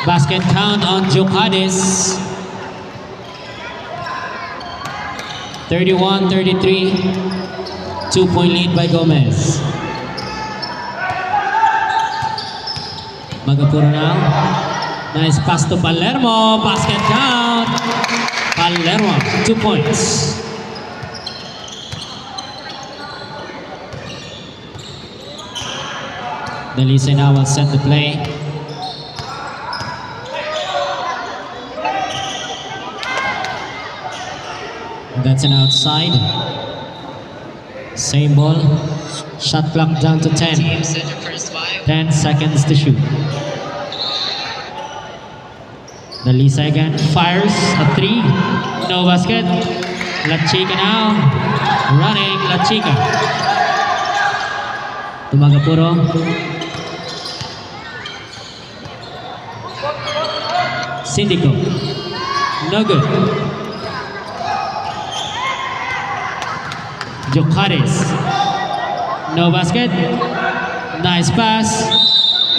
Basket count on Jokadis. 31-33. 2-point lead by Gomez. Magapuro now. Nice pass to Palermo. Basket count. Palermo, 2 points. Dalisay now will set the play. That's an outside. Same ball. Shot clock down to 10. 10 seconds to shoot. Dalisay again fires a 3. No basket. La Chica now. Running La Chica. Tumagapuro. Sindico. No good. Jokadis. No basket. Nice pass.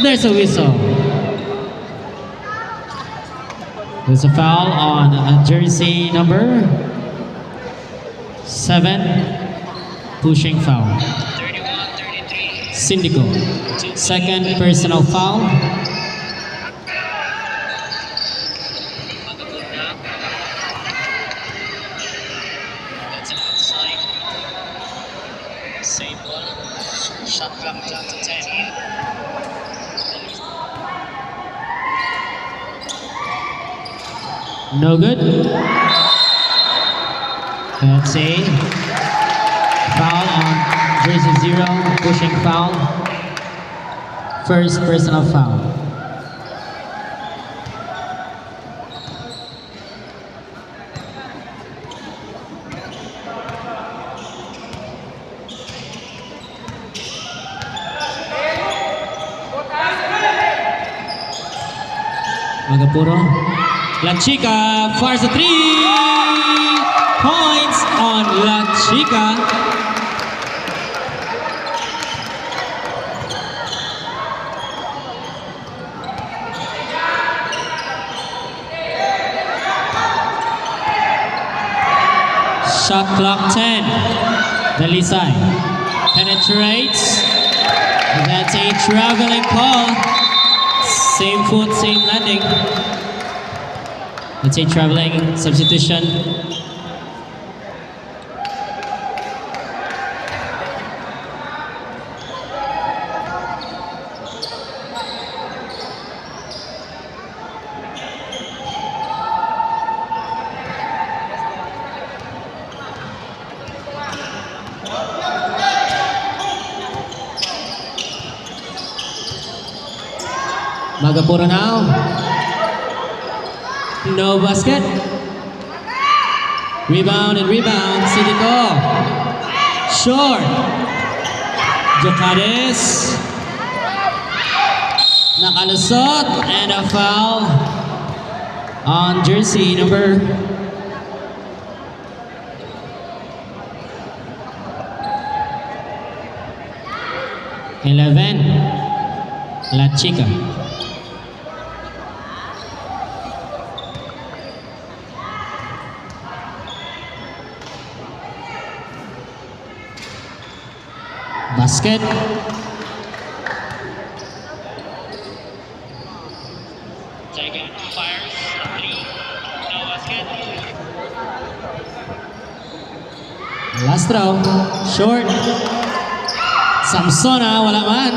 There's a whistle. There's a foul on jersey number 7. Pushing foul. 31-33. Sindico. Second personal foul. That's an outside. Same ball. Shot clock down to 10. No good. That's a foul on jersey 0. Pushing foul. First personal foul. Magapuro. La Chica fires a 3 points on La Chica. Shot clock 10. Dalisay penetrates. That's a traveling call. Same foot, same landing. That's a traveling substitution. Magapuro now. No basket. Rebound and rebound. Sindico. Short. Jokadis. Nakalusot. And a foul on jersey number 11. La Chica. Basket. Second fires a 3. No basket. Last throw. Short. Samsona, wala man.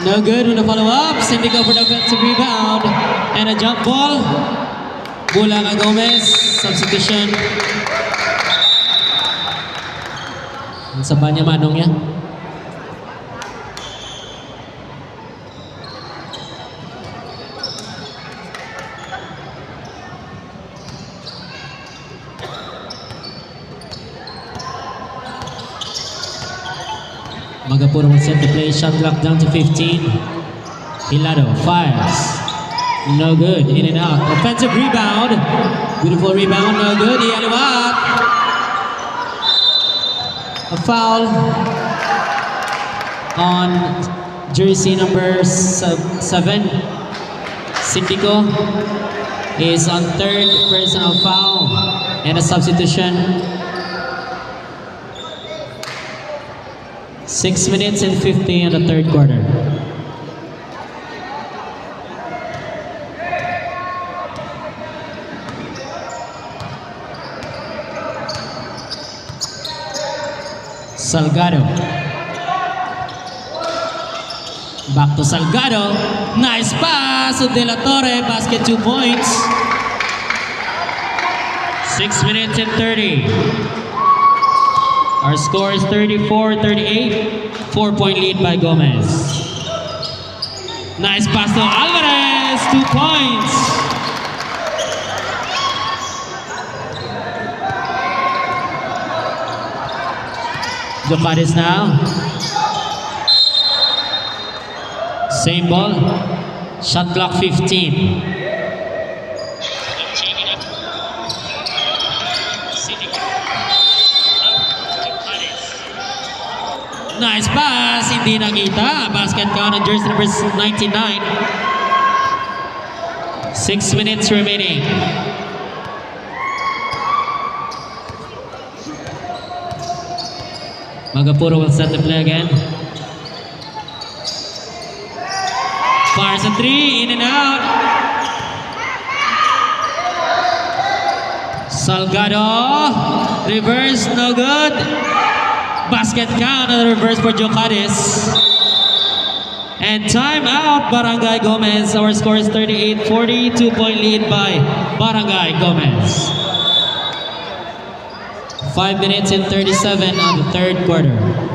No good with the follow-up. Sindico for the offensive rebound. And a jump ball. Bulaga Gomez. Substitution. Sa banya manong yan. Magapuro will set the play. Shot clock down to 15. Hilado fires. No good. In and out. Offensive rebound. Beautiful rebound. No good. Ialiwat. A foul on jersey number 7. Sindico is on third personal foul and a substitution. 6 minutes and 50 in the third quarter. Salgado. Back to Salgado. Nice pass to De La Torre. Basket 2 points. 6 minutes and 30. Our score is 34-38. 4-point lead by Gomez. Nice pass to Alvarez. 2 points. Jocaris now. Same ball. Shot clock 15. Changing up. Sindico. Up to Paris. Nice pass. Hindi nakita. Basket count on jersey number 99. 6 minutes remaining. Magapuro will set the play again. Fires a 3, in and out. Salgado, reverse, no good. Basket count on the reverse for Jocaris. And time out, Barangay Gomez. Our score is 38-40, 2-point lead by Barangay Gomez. 5 minutes and 37 on the third quarter. No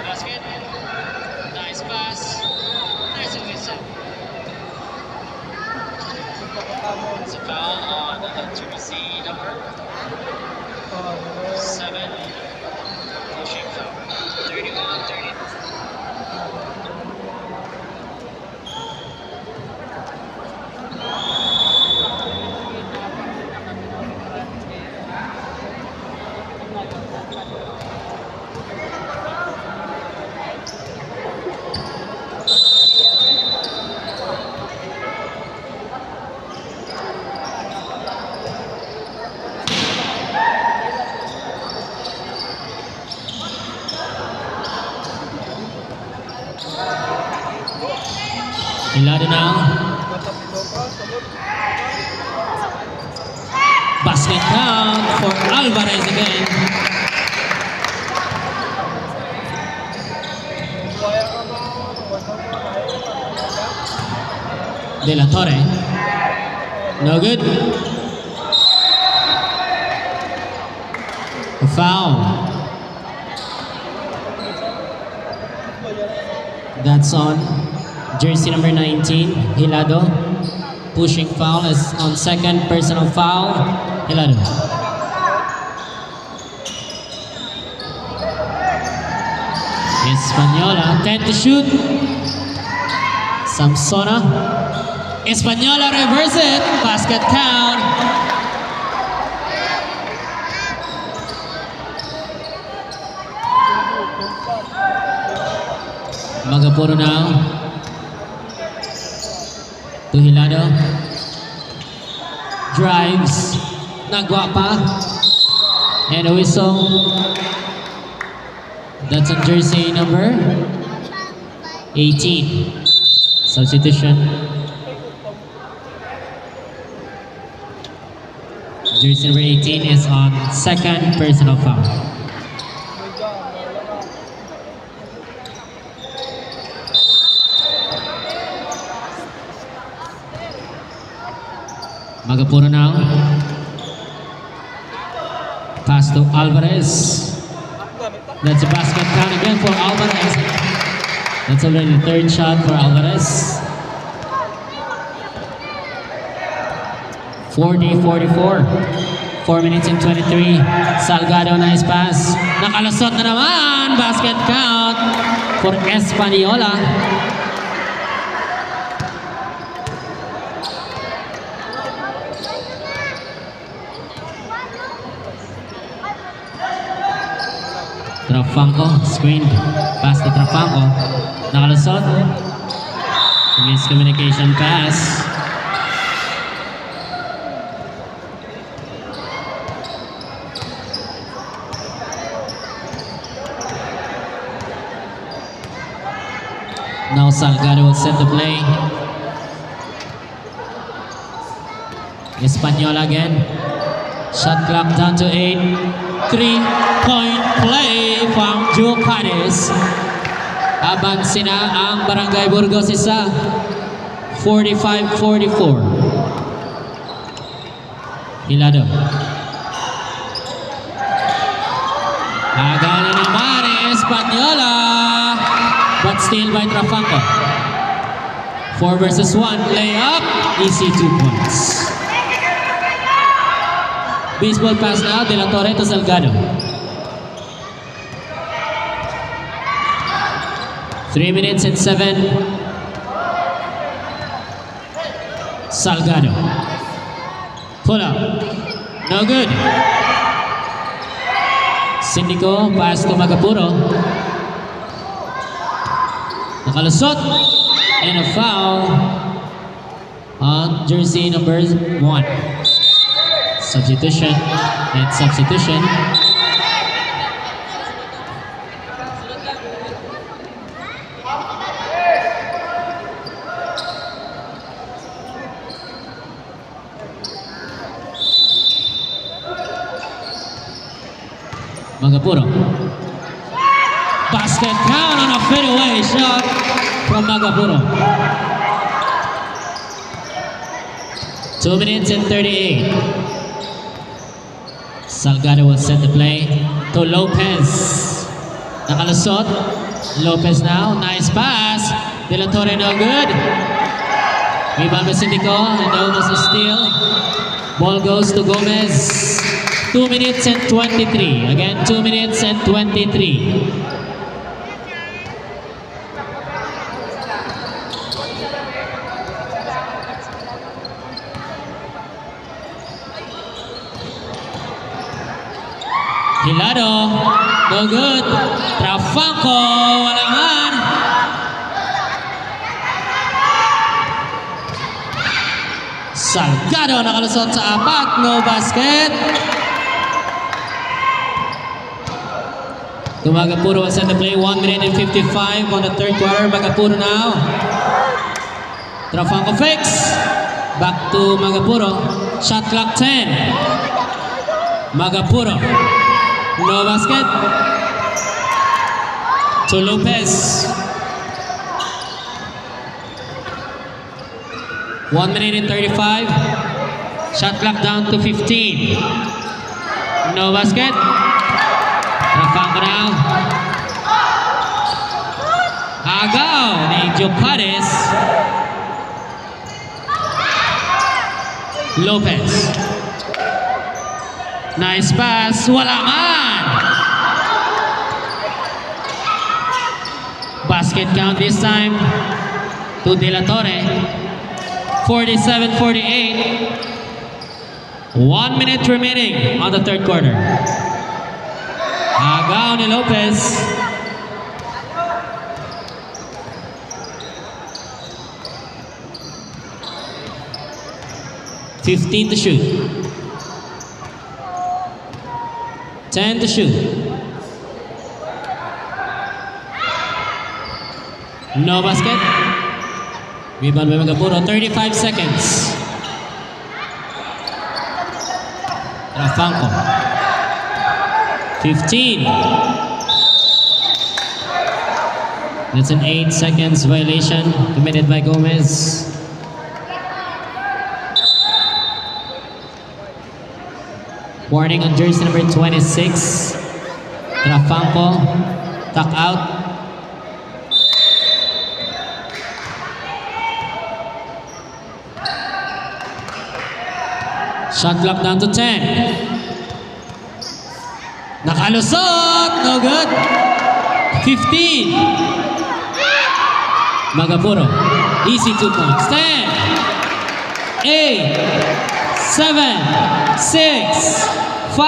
basket. Nice pass. There's a whistle. It's a foul on jersey number 7. Pushing foul. 31-30. Hilado now. Basket count for Alvarez again. De La Torre. No good. A foul. That's on jersey number 19, Hilado. Pushing foul is on second personal foul. Hilado. Española, 10 to shoot. Samsona. Española reverse it. Basket count. Magapuro now. To Hilado. Drives. Nagwa pa. And a whistle. That's on jersey number 18. Substitution. Jersey number 18 is on second personal foul. Magapuro now. Pass to Alvarez. That's a basket count again for Alvarez. That's already the third shot for Alvarez. 40-44. 4 minutes and 23. Salgado, nice pass. Nakalusot na naman. Basket count for Española. Trafangco, screen, pass to Trafangco. Nakalusot. Miscommunication pass. Now Salgado will set the play. Espanola again. Shot clock down to 8. 3-point play from Joe Cadiz. Abansi na ang Barangay Burgos isa. 45-44. Hilado. Agaw na naman Espanola. But still by Trafangco. 4 versus 1. Layup. Easy 2 points. Baseball pass now. De La Torre to Salgado. 3 minutes and 7. Salgado. Pull up. No good. Sindico. Pass to Magapuro. Nakalusot. And a foul on jersey number 1. Substitution and substitution. Magapuro. Basket count on a fadeaway shot from Magapuro. 2 minutes and 38. Salgado will set the play to Lopez. Nakalusot. Lopez now. Nice pass. De La Torre no good. Rebound by Sindico and almost a steal. Ball goes to Gomez. 2 minutes and 23. Again, 2 minutes and 23. Hilado, no good. Trafangco, wala man. Salgado nakalusot sa apat, no basket. To Magapuro will set the play. 1 minute and 55 on the third quarter. Magapuro now. Trafangco fakes. Back to Magapuro. Shot clock 10. Magapuro. No basket. To Lopez. 1 minute and 35. Shot clock down to 15. No basket. Trafangco now. Agaw ni Joe Cadiz. Lopez. Nice pass. Wala man. Basket count this time to De La Torre. 47-48. 1 minute remaining on the third quarter. Agaw ni Lopez. $15 to shoot. 10 to shoot. No basket. Rebound by Magapuro. 35 seconds. Trafangco. 15. That's an 8 seconds violation committed by Gomez. Warning on jersey number 26. Trafangco. Tuck out. Shot clock down to 10. Nakalusot! No good. 15. Magapuro. Easy 2 points. 10. 8. 7. 6. 5.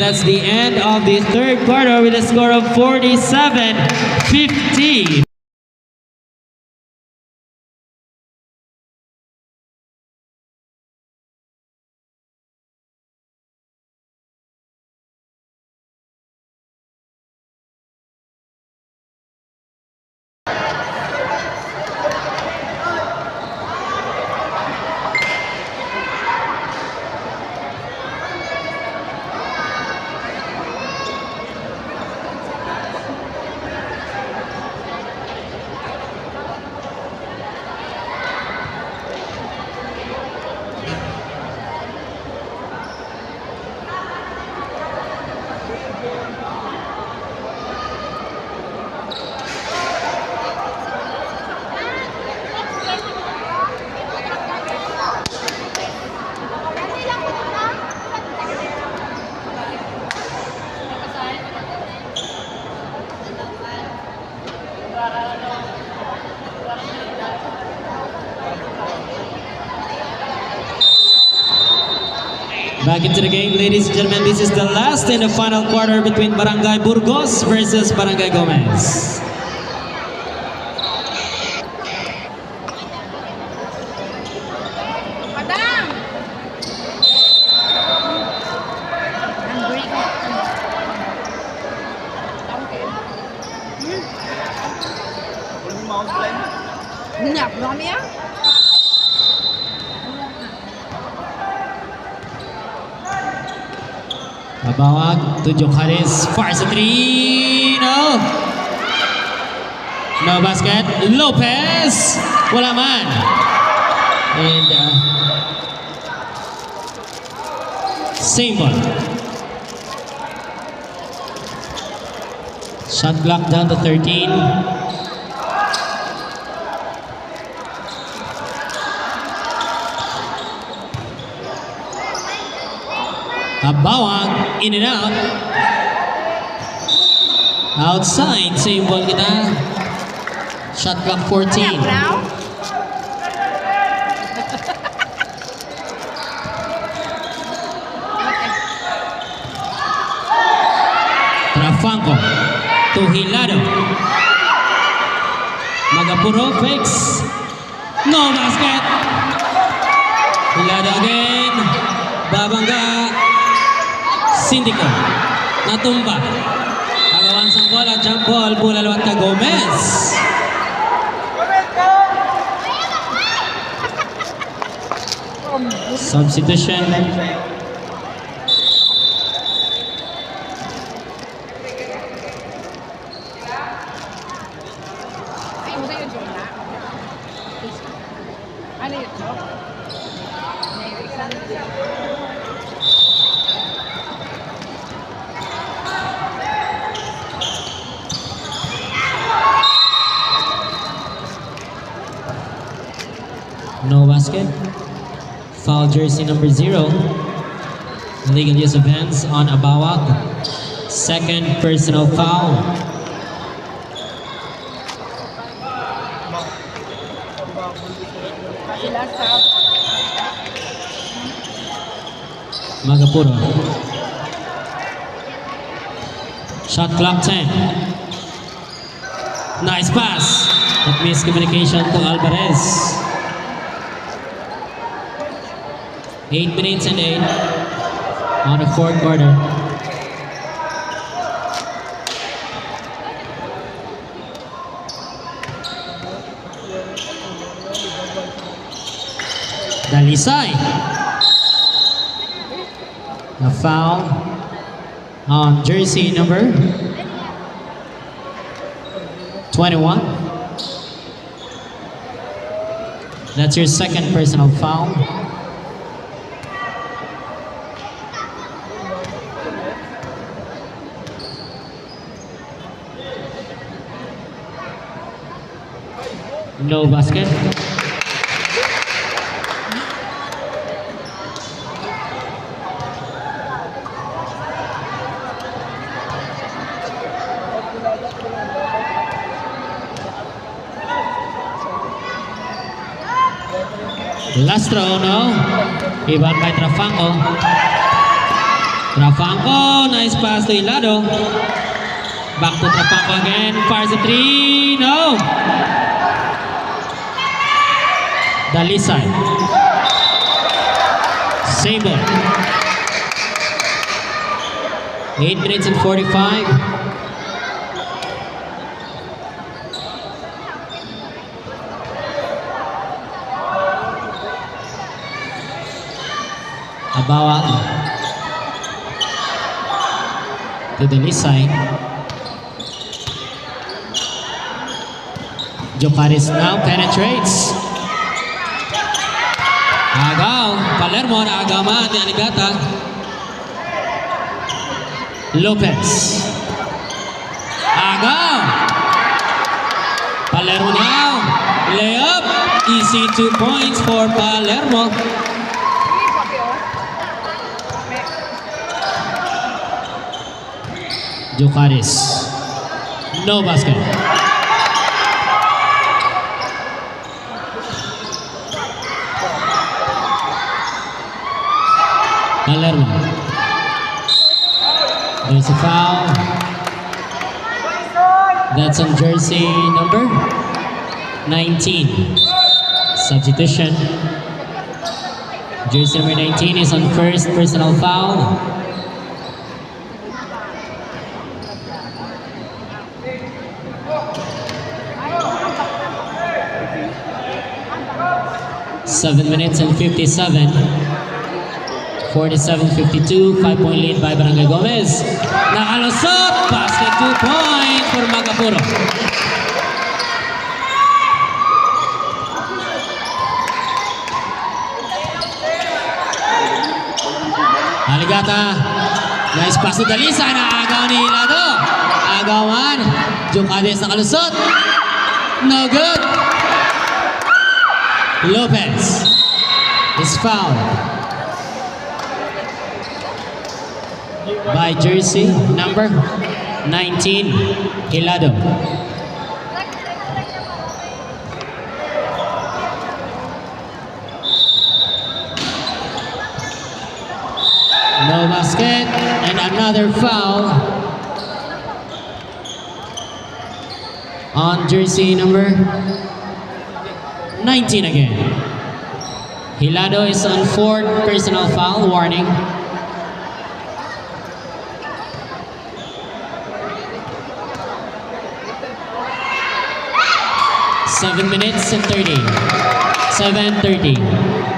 that's the end of the third quarter with a score of 47-50. Back into the game, ladies and gentlemen. This is the last and the final quarter between Barangay Burgos versus Barangay Gomez. Madam! Hungry ka. Minyak, marami yan? Mabawag to Jokaris. Fires a three. No. No basket. Lopez. Wala man. And same ball. Shot clock down to 13. Abawang, in and out. Outside, same ball kita. Shot clock 14. Brown? Trafanco to Hilado. Magapuro fakes. No basket. Hilado again. Babangga. Sindico. Natumba. Agawan sang bola. Jump ball. Bulalawat ka Gomez. Substitution. Ay, mo tayo dyan na. Ano yun? No basket. Foul jersey number 0. Illegal use of hands on Abawag. Second personal foul. Sila sa... Magapuro. Shot clock 10. Nice pass. But miscommunication to Alvarez. 8 minutes and 8 on the fourth quarter. Dalisay. A foul on jersey number 21. That's your second personal foul. No basket. Last throw, no. Iban by Trafanco. Trafanco, nice pass to Hilado. Back to Trafanco again, fires a three, no! Dalisay. Sable. 8 minutes and 45. Abawa to Dalisay. Jocaris now penetrates. Agaw, Palermo na agaman ni Aligata. Lopez. Agaw. Palermo now. Layup. Easy 2 points for Palermo. Jocaris. No basket. Palermo. There's a foul. That's on jersey number 19. Substitution. Jersey number 19 is on first personal foul. Seven minutes and 57. 47-52, 5-point lead by Barangay Gomez. Nakalusot, basket 2 points for Magapuro. Aligata, nice pass to Dalisay, naagaw ni Hilado. Agawan, Jocades nakalusot. No good. Lopez is fouled by jersey number 19, Hilado. No basket and another foul on jersey number 19 again. Hilado is on fourth personal foul, warning. Seven minutes and 30. 7:30.